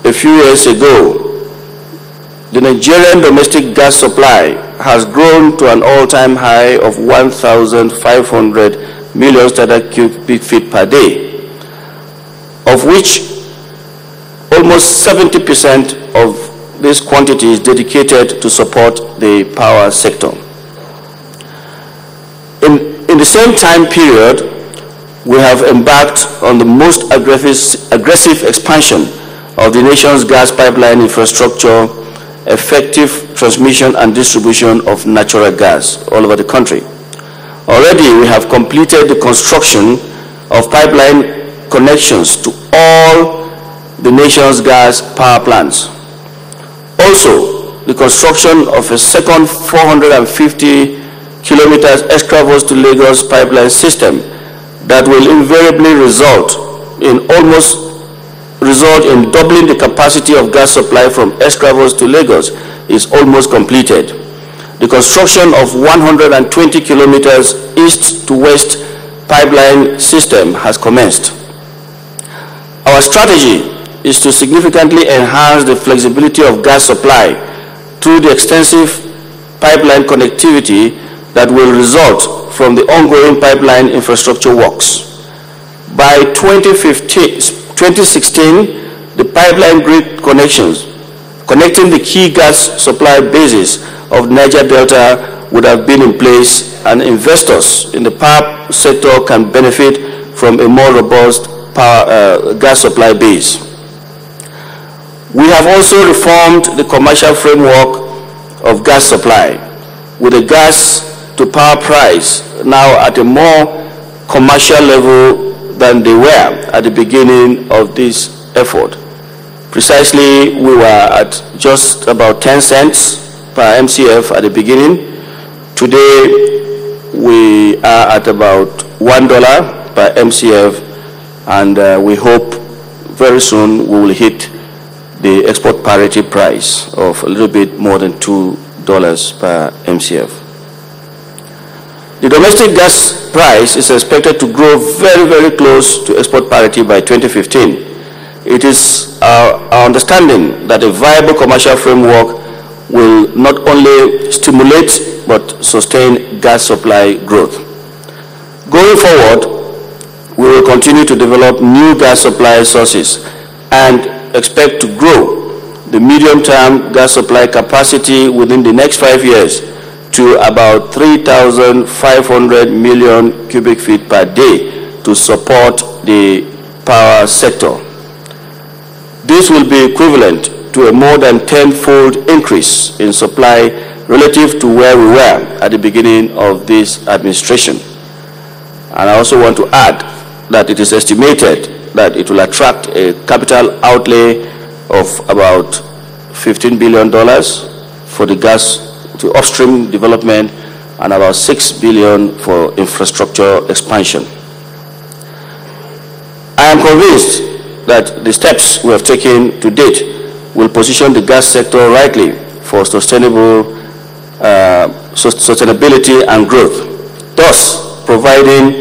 a few years ago, the Nigerian domestic gas supply has grown to an all-time high of 1,500 million standard cubic feet per day, of which almost 70% of this quantity is dedicated to support the power sector. In the same time period, we have embarked on the most aggressive expansion of the nation's gas pipeline infrastructure, effective transmission and distribution of natural gas all over the country. Already, we have completed the construction of pipeline connections to all the nation's gas power plants. Also, the construction of a second 450 kilometers Extravos to Lagos pipeline system that will invariably result in doubling the capacity of gas supply from Extravos to Lagos is almost completed. The construction of 120 kilometers east to west pipeline system has commenced. Our strategy is to significantly enhance the flexibility of gas supply through the extensive pipeline connectivity that will result from the ongoing pipeline infrastructure works. By 2016, the pipeline grid connections connecting the key gas supply bases of Niger Delta would have been in place, and investors in the power sector can benefit from a more robust gas supply base. We have also reformed the commercial framework of gas supply, with the gas to power price now at a more commercial level than they were at the beginning of this effort. Precisely, we were at just about 10 cents per MCF at the beginning. Today, we are at about $1 per MCF, and we hope very soon we will hit the export parity price of a little bit more than $2 per MCF. The domestic gas price is expected to grow very, very close to export parity by 2015. It is our understanding that a viable commercial framework will not only stimulate but sustain gas supply growth. Going forward, we will continue to develop new gas supply sources and expect to grow the medium-term gas supply capacity within the next 5 years to about 3,500 million cubic feet per day to support the power sector. This will be equivalent to a more than 10-fold increase in supply relative to where we were at the beginning of this administration. And I also want to add that it is estimated that it will attract a capital outlay of about $15 billion for the gas to upstream development and about $6 billion for infrastructure expansion. I am convinced that the steps we have taken to date will position the gas sector rightly for sustainability and growth, thus providing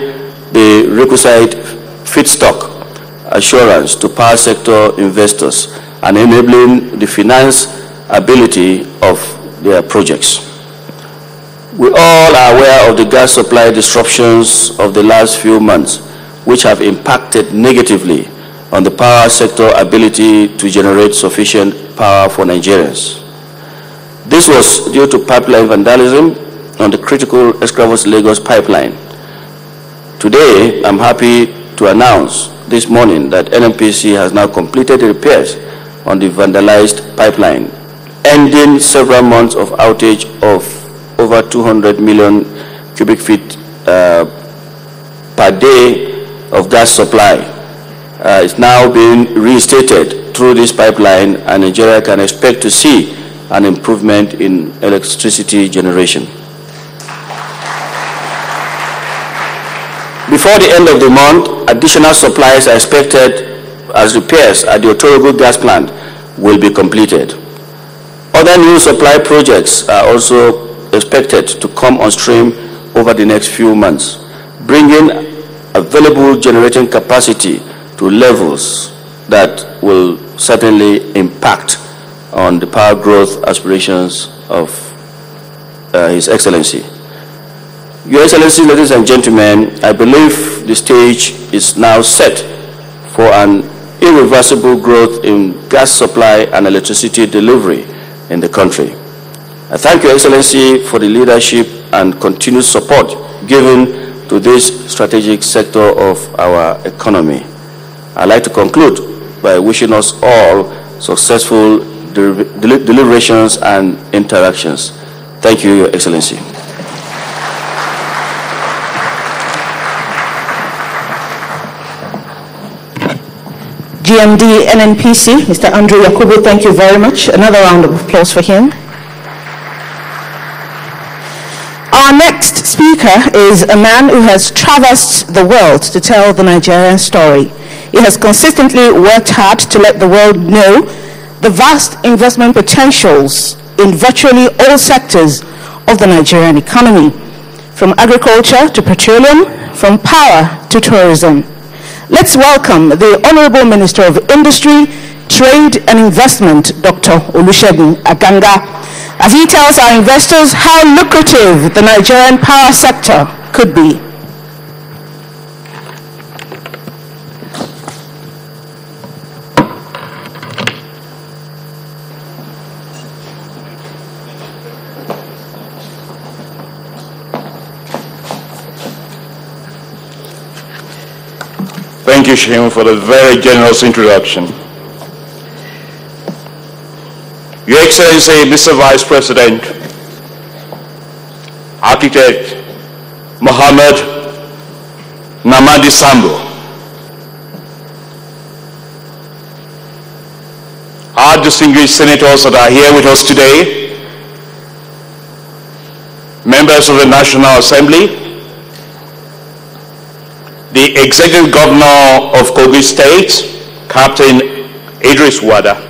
the requisite feedstock assurance to power sector investors and enabling the finance ability of their projects. We all are aware of the gas supply disruptions of the last few months, which have impacted negatively on the power sector ability to generate sufficient power for Nigerians. This was due to pipeline vandalism on the critical Extravos-Lagos pipeline. Today, I'm happy to announce this morning that NNPC has now completed the repairs on the vandalized pipeline, ending several months of outage of over 200 million cubic feet per day of gas supply. It's now being reinstated through this pipeline, and Nigeria can expect to see an improvement in electricity generation. Before the end of the month, additional supplies are expected as repairs at the Otorogo gas plant will be completed. Other new supply projects are also expected to come on stream over the next few months, bringing available generating capacity to levels that will certainly impact on the power growth aspirations of His Excellency. Your Excellency, ladies and gentlemen, I believe the stage is now set for an irreversible growth in gas supply and electricity delivery in the country. I thank Your Excellency for the leadership and continued support given to this strategic sector of our economy. I'd like to conclude by wishing us all successful deliberations and interactions. Thank you, Your Excellency. GMD NNPC, Mr. Andrew Yakubu, thank you very much. Another round of applause for him. Our next speaker is a man who has traversed the world to tell the Nigerian story. He has consistently worked hard to let the world know the vast investment potentials in virtually all sectors of the Nigerian economy, from agriculture to petroleum, from power to tourism. Let's welcome the Honorable Minister of Industry, Trade and Investment, Dr. Olusegun Aganga, as he tells our investors how lucrative the Nigerian power sector could be. Thank you, Sheim, for the very generous introduction. Your Excellency, Mr. Vice President, Architect Mohammed Namadi Sambo, our distinguished senators that are here with us today, members of the National Assembly, the Executive Governor of Kogi State, Captain Idris Wada,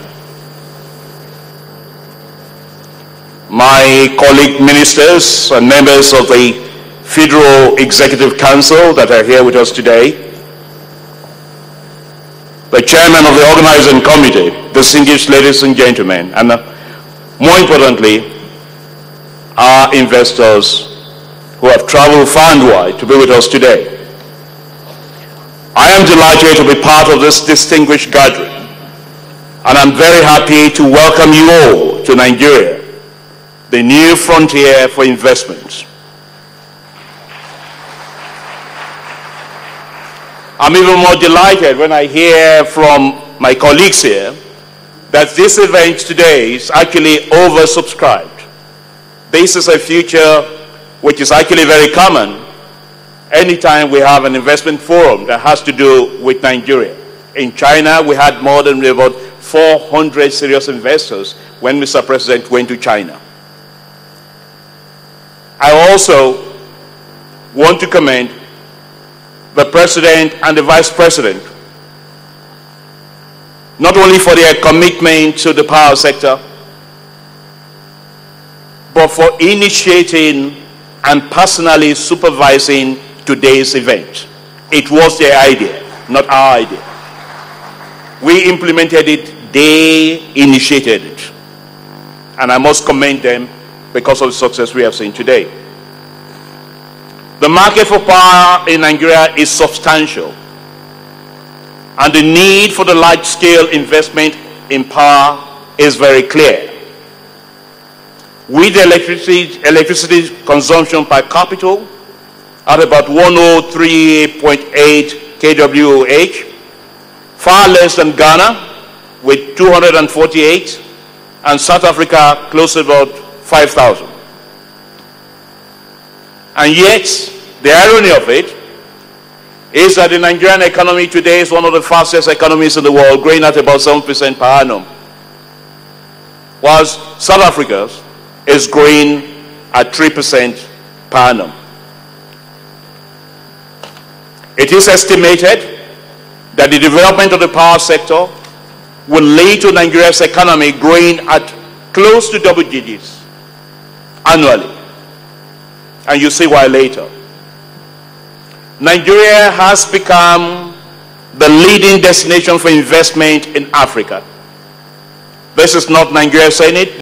my colleague ministers and members of the Federal Executive Council that are here with us today, the chairman of the organizing committee, distinguished ladies and gentlemen, and more importantly, our investors who have traveled far and wide to be with us today. I am delighted to be part of this distinguished gathering, and I'm very happy to welcome you all to Nigeria, the new frontier for investment. I'm even more delighted when I hear from my colleagues here that this event today is actually oversubscribed. This is a feature which is actually very common anytime we have an investment forum that has to do with Nigeria. In China, we had more than about 400 serious investors when Mr. President went to China. I also want to commend the President and the Vice President, not only for their commitment to the power sector, but for initiating and personally supervising today's event. It was their idea, not our idea. We implemented it, they initiated it. And I must commend them because of the success we have seen today. The market for power in Nigeria is substantial, and the need for the large-scale investment in power is very clear. With the electricity consumption per capita at about 103.8 kWh, far less than Ghana with 248, and South Africa close to about 5,000. And yet, the irony of it is that the Nigerian economy today is one of the fastest economies in the world, growing at about 7% per annum, whilst South Africa is growing at 3% per annum. It is estimated that the development of the power sector will lead to Nigeria's economy growing at close to double digits annually. And you see why later. Nigeria has become the leading destination for investment in Africa. This is not Nigeria saying it.